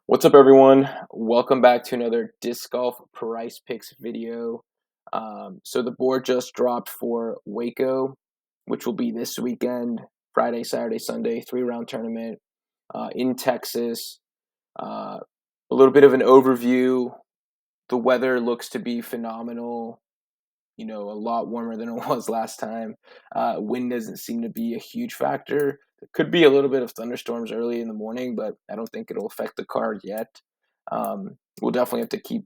What's up, everyone? Welcome back to another disc golf price picks video. So the board just dropped for WACO, which will be this weekend, Friday, Saturday, Sunday, 3-round tournament in Texas. A little bit of an overview. The weather looks to be phenomenal. A lot warmer than it was last time. Wind doesn't seem to be a huge factor. There could be a little bit of thunderstorms early in the morning, but I don't think it'll affect the card yet. We'll definitely have to keep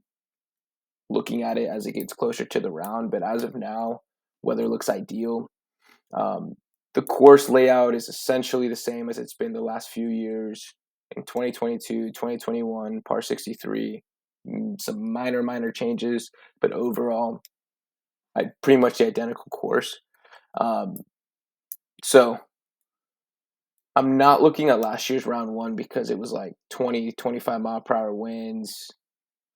looking at it as it gets closer to the round, but as of now, weather looks ideal. Um, the course layout is essentially the same as it's been the last few years. In 2022, 2021, par 63, some minor changes, but overall, pretty much the identical course. Um, so I'm not looking at last year's round one because it was like 20, 25 mile per hour winds,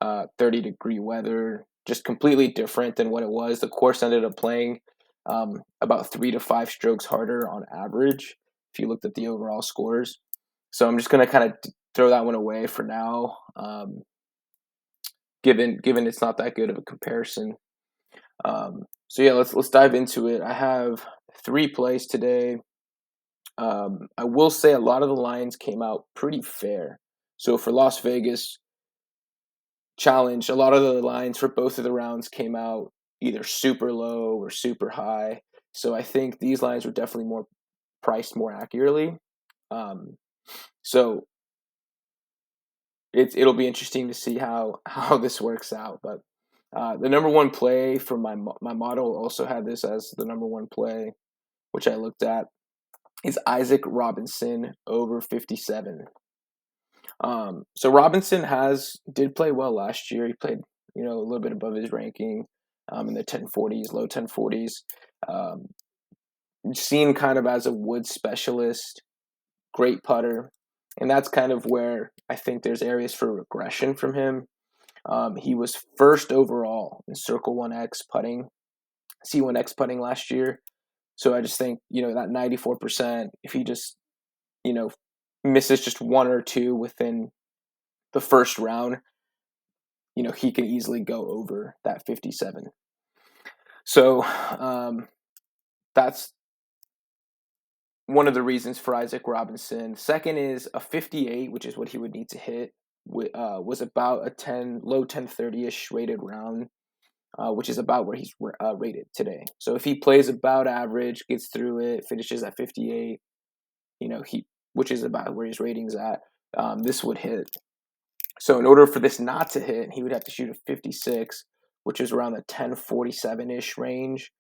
30-degree weather, just completely different than what it was. The course ended up playing about 3 to 5 strokes harder on average if you looked at the overall scores. So I'm just going to kind of throw that one away for now, given it's not that good of a comparison. So yeah, let's dive into it. I have 3 plays today. I will say a lot of the lines came out pretty fair. So for Las Vegas Challenge, a lot of the lines for both of the rounds came out either super low or super high. So I think these lines were definitely more priced more accurately. Um, so it'll be interesting to see how this works out. But the number one play for my model also had this as the number one play, which I looked at, is Isaac Robinson over 57. So Robinson did play well last year. He played, a little bit above his ranking, in the 1040s, low 1040s. Um, Seen kind of as a wood specialist, great putter, and that's kind of where I think there's areas for regression from him. He was first overall in Circle 1X putting, C1X putting last year. So I just think, that 94%, if he just, you know, misses just one or two within the first round, he can easily go over that 57. So that's one of the reasons for Isaac Robinson. Second is a 58, which is what he would need to hit, was about a low 1030-ish rated round, which is about where he's rated today. So if he plays about average, gets through it, finishes at 58, which is about where his rating's at, this would hit. So in order for this not to hit, he would have to shoot a 56, which is around the 1047-ish range,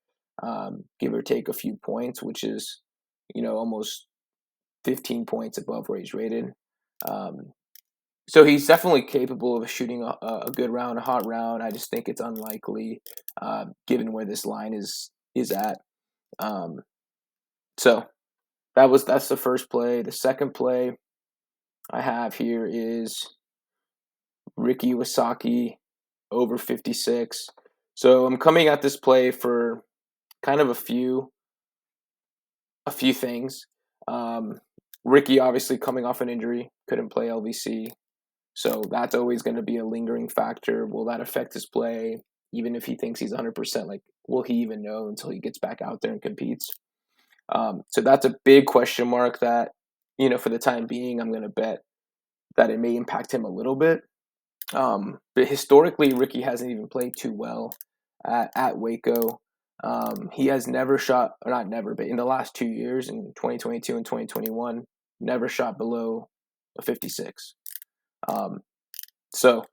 give or take a few points, which is, almost 15 points above where he's rated. So he's definitely capable of shooting a good round, a hot round. I just think it's unlikely, given where this line is at. So that's the first play. The second play I have here is Ricky Iwasaki over 56. So I'm coming at this play for kind of a few things. Ricky obviously coming off an injury, couldn't play LVC. So that's always going to be a lingering factor. Will that affect his play? Even if he thinks he's 100%, like, will he even know until he gets back out there and competes? So that's a big question mark that, for the time being, I'm going to bet that it may impact him a little bit. But historically, Ricky hasn't even played too well at Waco. He has never shot, or not never, but in the last 2 years, in 2022 and 2021, never shot below a 56. So,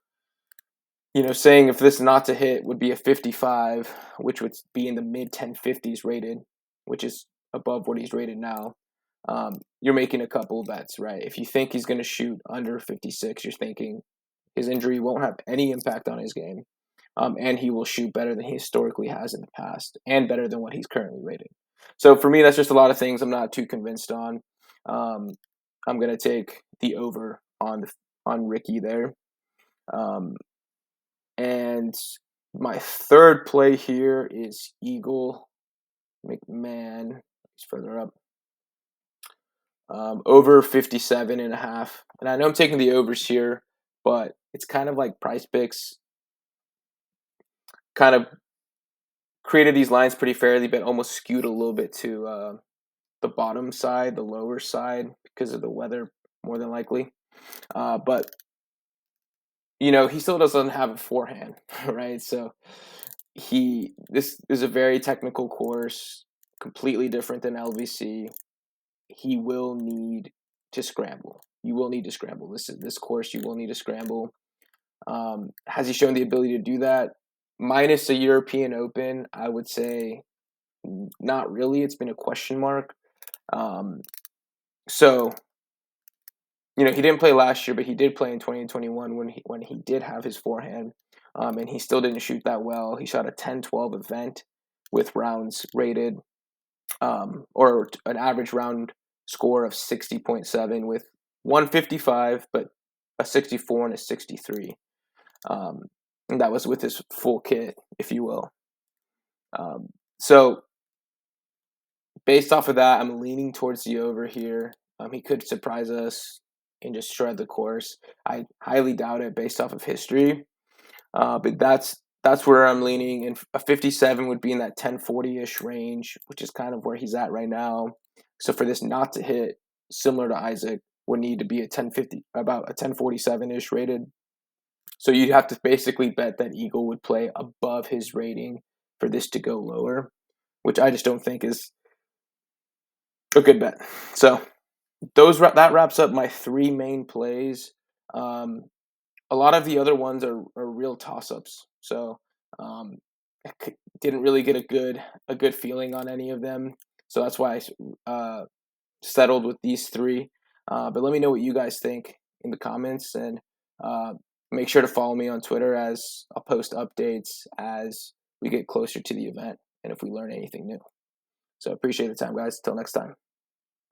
saying if this not to hit would be a 55, which would be in the mid 1050s rated, which is above what he's rated now, you're making a couple of bets, right? If you think he's going to shoot under 56, you're thinking his injury won't have any impact on his game, and he will shoot better than he historically has in the past, and better than what he's currently rated. So for me, that's just a lot of things I'm not too convinced on. I'm going to take the over on Ricky there. And my third play here is Eagle McMahon. He's further up. Over 57.5. And I know I'm taking the overs here, but it's kind of like Prizepicks kind of created these lines pretty fairly, but almost skewed a little bit to the bottom side, the lower side, because of the weather, more than likely. But he still doesn't have a forehand, right? So this is a very technical course, completely different than LVC. He will need to scramble. You will need to scramble. This course. You will need to scramble. Has he shown the ability to do that? Minus the European Open, I would say not really. It's been a question mark. Um, so he didn't play last year, but he did play in 2021 when he did have his forehand, and he still didn't shoot that well. He shot a 10-12 event with rounds rated, or an average round score of 60.7 with 155, but a 64 and a 63. And that was with his full kit, if you will. So based off of that, I'm leaning towards the over here. He could surprise us and just shred the course. I highly doubt it based off of history, but that's where I'm leaning. And a 57 would be in that 1040-ish range, which is kind of where he's at right now. So for this not to hit, similar to Isaac, would need to be a 1050, about a 1047-ish rated. So you'd have to basically bet that Eagle would play above his rating for this to go lower, which I just don't think is a good bet. So that wraps up my three main plays. A lot of the other ones are real toss-ups. So I didn't really get a good feeling on any of them. So that's why I settled with these three. But let me know what you guys think in the comments, and make sure to follow me on Twitter, as I'll post updates as we get closer to the event and if we learn anything new. So appreciate the time, guys. Till next time.